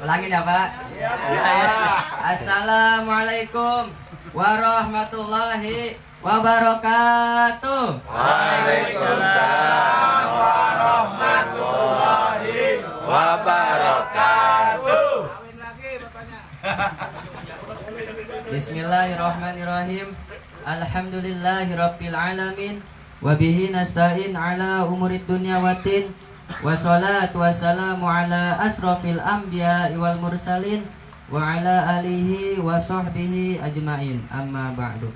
Ulangin ya Pak. Assalamualaikum warahmatullahi wabarakatuh. Waalaikumsalam warahmatullahi wabarakatuh. Bismillahirrahmanirrahim. Alhamdulillahirabbil alamin. Wa bihi nasta'in ala umurid dunya waddin. Wassalatu wassalamu ala asrofil anbiya'i wal mursalin wa ala alihi wa sahbihi ajma'in. Amma ba'du.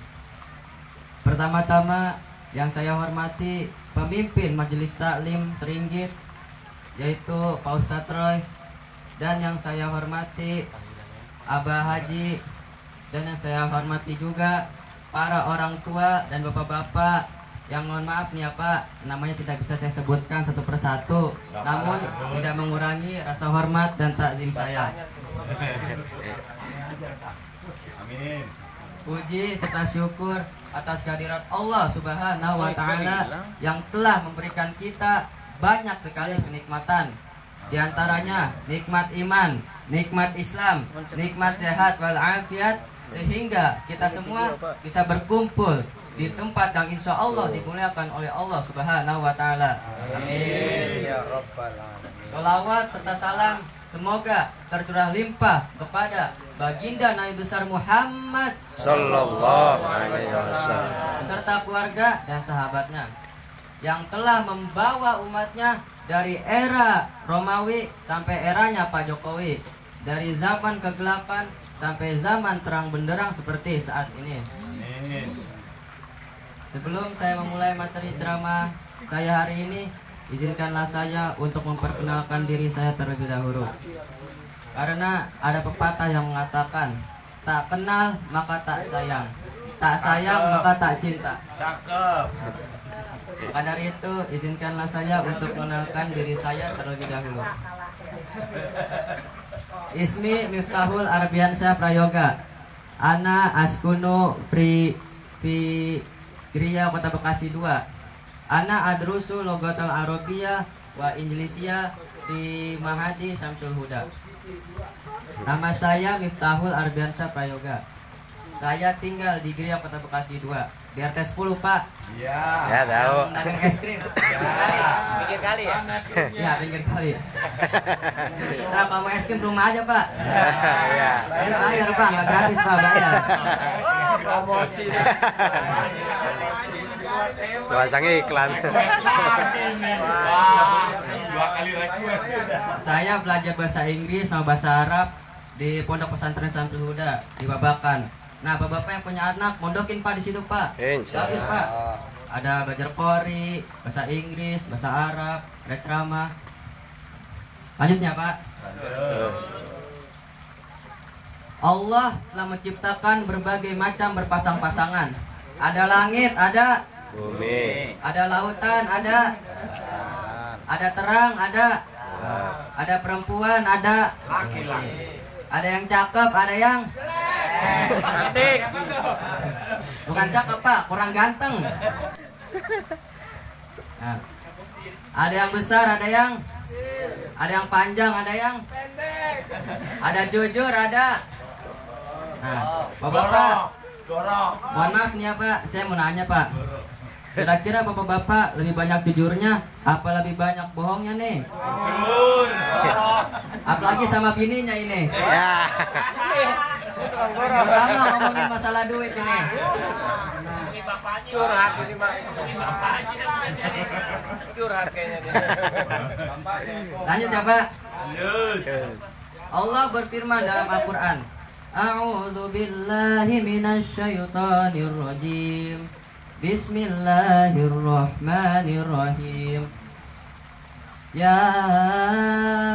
Pertama-tama yang saya hormati pemimpin Majelis Taklim Seringgit, yaitu Pak Ustadz Roy, dan yang saya hormati Abah Haji, dan yang saya hormati juga para orang tua dan bapak-bapak yang mohon maaf nih ya Pak, namanya tidak bisa saya sebutkan satu persatu, namun tidak mengurangi rasa hormat dan takzim saya. Amin. Puji serta syukur atas kehadirat Allah Subhanahu wa Ta'ala yang telah memberikan kita banyak sekali kenikmatan. Di antaranya nikmat iman, nikmat Islam, nikmat sehat walafiat, sehingga kita semua bisa berkumpul di tempat yang insya Allah dimuliakan oleh Allah Subhanahu wa Ta'ala. Amin. Sholawat serta salam semoga tercurah limpah kepada baginda Nabi besar Muhammad Sallallahu alaihi wasallam beserta keluarga dan sahabatnya yang telah membawa umatnya dari era Romawi sampai eranya Pak Jokowi, dari zaman kegelapan sampai zaman terang benderang seperti saat ini. Amin. Sebelum saya memulai materi ceramah saya hari ini, izinkanlah saya untuk memperkenalkan diri saya terlebih dahulu. Karena ada pepatah yang mengatakan, tak kenal maka tak sayang, tak sayang maka tak cinta. Cakep. Maka dari itu, izinkanlah saya untuk mengenalkan diri saya terlebih dahulu. Ismi Miftahul Arbiansyah Prayoga. Ana askunu fi Griya Kota Bekasi 2. Ana adrusu logatal Arabiyah wa Inggrisiyah di Mahadi Syamsul Huda. Nama saya Miftahul Arbiansyah Prayoga. Saya tinggal di Griya Kota Bekasi 2. Di RT 10 Pak. Iya. Ya tahu. Dagang es krim. Pinggir kali ya? Ya pinggir kali. Nah kalau mau es krim rumah aja Pak. Iya. Ayo bayar Pak, nggak gratis Pak, bayar. Promosi. Pasang iklan. Wah, 2 kali request. Saya belajar bahasa Inggris sama bahasa Arab di Pondok Pesantren Syamsul Huda di Babakan. Nah, bapak-bapak yang punya anak, mondokin Pak di situ Pak. Insya Bagus Pak. Allah. Ada belajar Qori, bahasa Inggris, bahasa Arab, rekrama. Lanjutnya Pak. Allah telah menciptakan berbagai macam berpasang-pasangan. Ada langit, ada Bumi. lautan, ada terang, ada perempuan, ada Laki-laki. ada yang cakep, ada yang Cantik. bukan cakep Pak, kurang ganteng. Nah, ada yang besar, ada yang panjang, ada yang ada jujur, ada. Nah, bapak-bapak, Dorong. mohon maaf nih ya Pak, saya mau nanya Pak. Kira-kira bapak-bapak lebih banyak jujurnya apa lebih banyak bohongnya nih? Jujur. Apalagi sama bininya ini. Ya. Pertama ngomongin masalah duit ini. Curhat ini Pak. Curhat kayaknya dia. Lanjut ya Pak. Lanjut. Allah berfirman dalam Al-Quran, A'udzu billahi minasyaitonir rajim. Bismillahirrahmanirrahim. Ya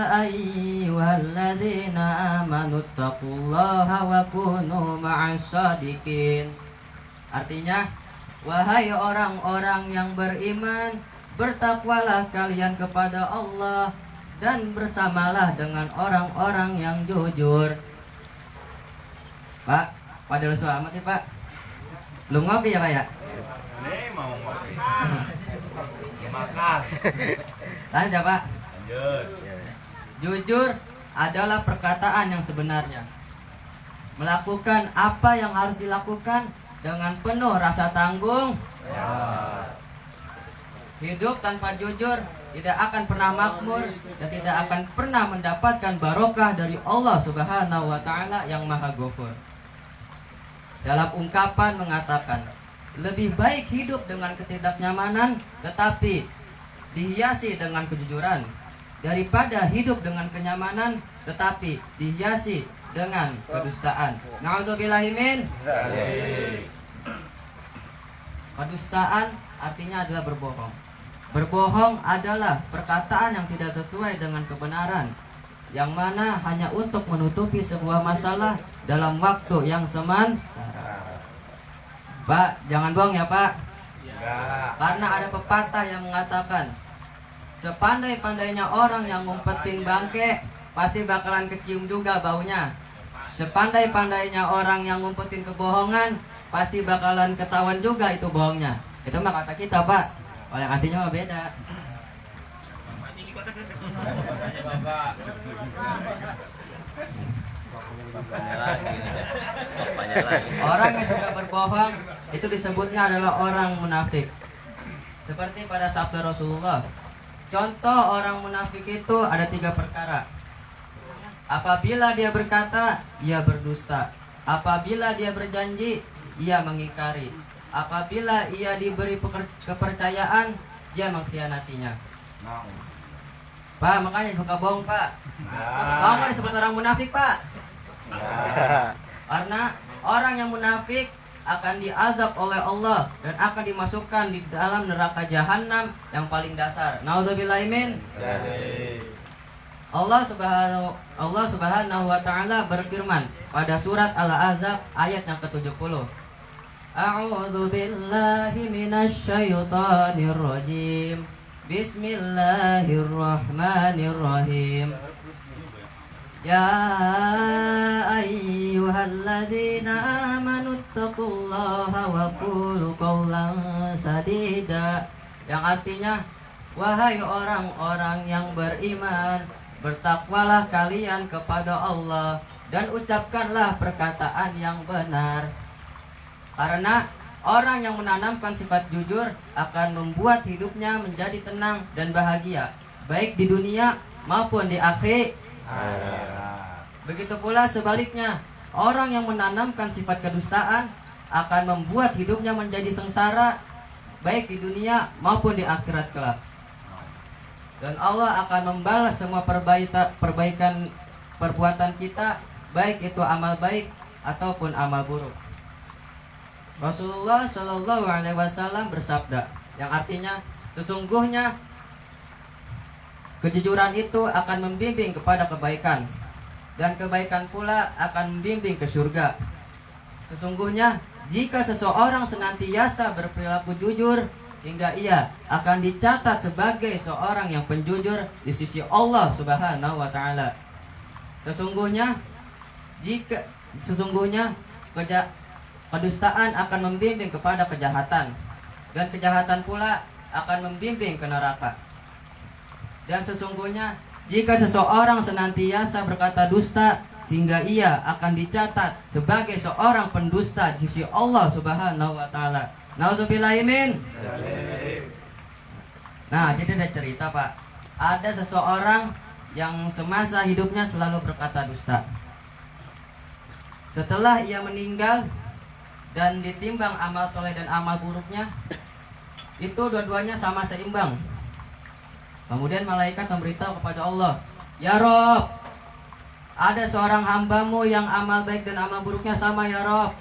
ayyuhalladzina amanu taqullaha wa kunu ma'as shadiqin. Artinya, wahai orang-orang yang beriman, bertakwalah kalian kepada Allah dan bersamalah dengan orang-orang yang jujur. Pak, pada lu selamat ya Pak. Belum ngopi ya Pak ya? Nih mau ngopi. Makan. Lanjut ya Pak. Jujur. Jujur adalah perkataan yang sebenarnya. Melakukan apa yang harus dilakukan dengan penuh rasa tanggung. Hidup tanpa jujur tidak akan pernah makmur dan tidak akan pernah mendapatkan barokah dari Allah Subhanahu wa taala yang Maha Ghafur. Dalam ungkapan mengatakan, lebih baik hidup dengan ketidaknyamanan tetapi dihiasi dengan kejujuran daripada hidup dengan kenyamanan tetapi dihiasi dengan kedustaan. Na'udzubillahi min. Kedustaan artinya adalah berbohong. Berbohong adalah perkataan yang tidak sesuai dengan kebenaran, yang mana hanya untuk menutupi sebuah masalah dalam waktu yang sementara. Pak, jangan bohong ya Pak. Karena ada pepatah yang mengatakan, sepandai-pandainya orang yang ngumpetin bangke, pasti bakalan kecium juga baunya. Sepandai-pandainya orang yang ngumpetin kebohongan, pasti bakalan ketahuan juga itu bohongnya. Itu mah kata kita Pak. Kalau yang aslinya mah beda. Orang yang suka berbohong itu disebutnya adalah orang munafik. Seperti pada sabda Rasulullah, contoh orang munafik itu ada 3 perkara. Apabila dia berkata, ia berdusta. Apabila dia berjanji, ia mengingkari. Apabila ia diberi kepercayaan, dia mengkhianatinya. Pak, makanya suka bohong Pak. Kamu mau disebut orang munafik Pak? Karena orang yang munafik akan diazab oleh Allah dan akan dimasukkan di dalam neraka jahanam yang paling dasar. Nauzubillahi min. Allah Subhanahu wa taala berfirman pada surat Al-Ahzab ayat yang ke-70. A'udzu billahi minasy syaithanir rajim. Bismillahirrahmanirrahim. Ya ayyuhalladzina amanu taqullaha wa qulu qawlan sadida. Yang artinya, wahai orang-orang yang beriman, bertakwalah kalian kepada Allah dan ucapkanlah perkataan yang benar. Karena orang yang menanamkan sifat jujur akan membuat hidupnya menjadi tenang dan bahagia, baik di dunia maupun di akhirat. Begitu pula sebaliknya, orang yang menanamkan sifat kedustaan akan membuat hidupnya menjadi sengsara, baik di dunia maupun di akhirat kelak. Dan Allah akan membalas semua perbaikan perbuatan kita, baik itu amal baik ataupun amal buruk. Rasulullah Shallallahu Alaihi Wasallam bersabda, yang artinya sesungguhnya kejujuran itu akan membimbing kepada kebaikan, dan kebaikan pula akan membimbing ke surga. Sesungguhnya jika seseorang senantiasa berperilaku jujur, hingga ia akan dicatat sebagai seorang yang penjujur di sisi Allah Subhanahu wa taala. Sesungguhnya kedustaan akan membimbing kepada kejahatan, dan kejahatan pula akan membimbing ke neraka. Dan sesungguhnya jika seseorang senantiasa berkata dusta, hingga ia akan dicatat sebagai seorang pendusta di sisi Allah Subhanahu wa taala. Nauzubillahi min. Nah, jadi ada cerita Pak. Ada seseorang yang semasa hidupnya selalu berkata dusta. Setelah ia meninggal dan ditimbang amal soleh dan amal buruknya, itu dua-duanya sama seimbang. Kemudian malaikat memberitahu kepada Allah, ya Rob, ada seorang hambamu yang amal baik dan amal buruknya sama ya Rob.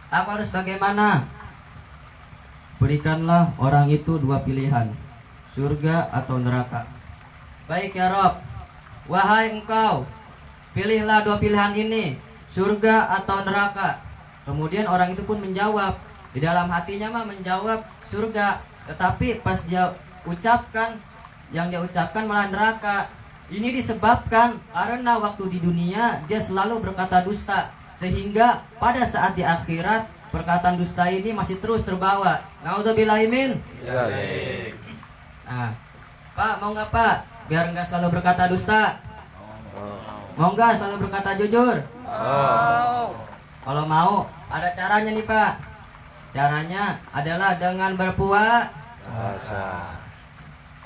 Aku harus bagaimana? Berikanlah orang itu 2 pilihan, surga atau neraka. Baik ya Rob, wahai engkau, pilihlah 2 pilihan ini, surga atau neraka. Kemudian orang itu pun menjawab, di dalam hatinya mah menjawab surga, tetapi pas dia ucapkan, yang dia ucapkan malah neraka. Ini disebabkan karena waktu di dunia dia selalu berkata dusta, sehingga pada saat di akhirat perkataan dusta ini masih terus terbawa. Nauzubillahi min. Nah, Pak, mau nggak Pak biar nggak selalu berkata dusta? Mau nggak selalu berkata jujur? Kalau mau, ada caranya nih Pak. Caranya adalah dengan berpuasa.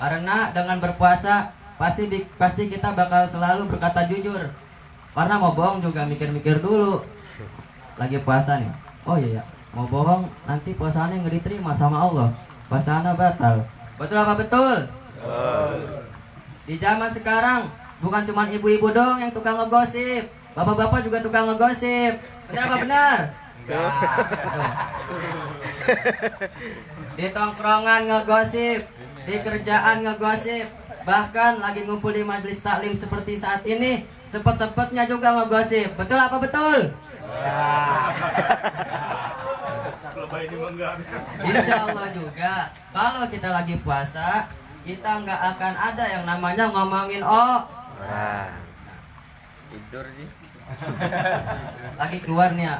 Karena dengan berpuasa pasti kita bakal selalu berkata jujur. Karena mau bohong juga mikir-mikir dulu. Lagi puasa nih. Oh iya, mau bohong nanti puasanya nggak diterima sama Allah. Puasanya batal. Betul apa betul? Di zaman sekarang bukan cuma ibu-ibu dong yang tukang ngegosip. Bapak-bapak juga tukang ngegosip. Benar apa benar? Di tongkrongan ngegosip, di kerjaan ngegosip, bahkan lagi ngumpul di majelis taklim seperti saat ini, sempet-sempetnya juga ngegosip. Betul apa betul? Insya Allah juga, kalau kita lagi puasa, kita nggak akan ada yang namanya ngomongin Tidur sih. lagi keluar nih ya,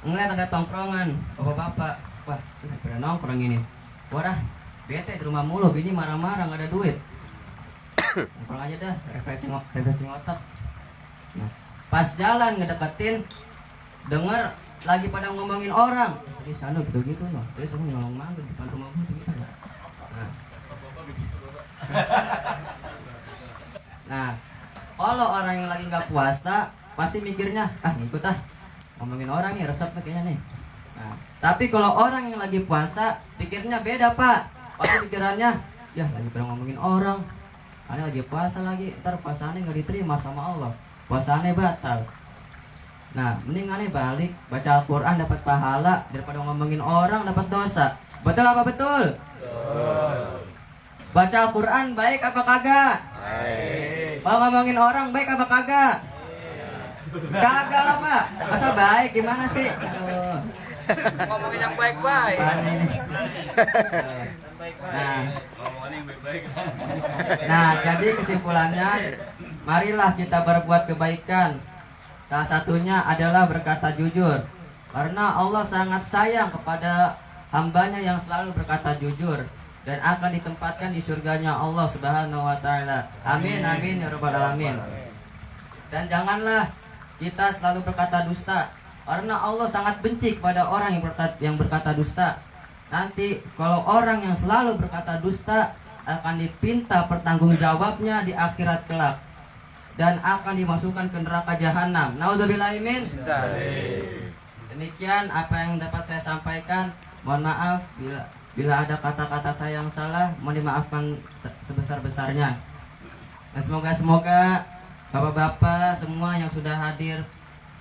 ngeliat ada tongkrongan bapak-bapak, wah ini pada nongkrong ini, wah bete di rumah mulu, bini marah-marah nggak ada duit, nongkrong aja dah, refreshing otak. Nah, pas jalan ngedeketin, denger lagi pada ngomongin orang, di sana gitu-gitu loh, terus aku ngomong mana di depan rumah gue gitu. Nah, kalau orang yang lagi nggak puasa pasti mikirnya ngikut ngomongin orang nih resep kayaknya nih. Nah, tapi kalau orang yang lagi puasa pikirnya beda Pak. Pasti pikirannya ya lagi pada ngomongin orang, aneh lagi puasa lagi, ntar puasanya nggak diterima sama Allah, puasanya batal. Nah, mending aneh balik baca Al-Quran dapat pahala daripada ngomongin orang dapat dosa. Betul apa betul? Baca Al-Quran baik apa kagak? Kalau ngomongin orang baik apa kagak? Kagak lah Pak. Masa baik gimana sih? Ngomongin yang baik-baik. Nah, jadi kesimpulannya, marilah kita berbuat kebaikan. Salah satunya adalah berkata jujur. Karena Allah sangat sayang kepada hambanya yang selalu berkata jujur dan akan ditempatkan di surganya Allah Subhanahu wa taala. Amin amin ya rabbal alamin. Dan janganlah kita selalu berkata dusta, karena Allah sangat benci kepada orang yang berkata dusta. Nanti kalau orang yang selalu berkata dusta akan dipinta pertanggungjawabnya di akhirat kelak dan akan dimasukkan ke neraka jahanam. Naudzubillahi min dzalik. Demikian apa yang dapat saya sampaikan. Mohon maaf bila ada kata-kata saya yang salah, mohon dimaafkan sebesar-besarnya. Dan semoga bapak-bapak semua yang sudah hadir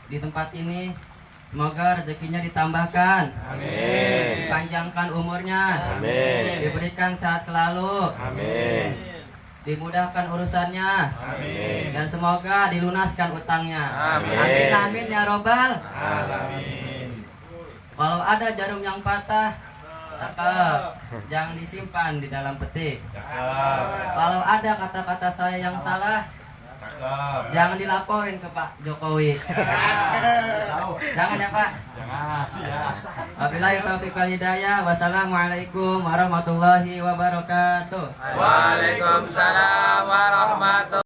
di tempat ini, semoga rezekinya ditambahkan, Amin. dipanjangkan umurnya, Amin. diberikan sehat selalu, Amin. dimudahkan urusannya, Amin. dan semoga dilunaskan utangnya. Amin. Amin amin ya robbal. Amin. Kalau ada jarum yang patah, cakep, jangan disimpan di dalam peti. Kalau ada kata-kata saya yang salah, jangan dilaporin ke Pak Jokowi. Jangan ya Pak. Wabillahi taufiq wal hidayah. Wassalamualaikum warahmatullahi wabarakatuh. Waalaikumsalam warahmatullahi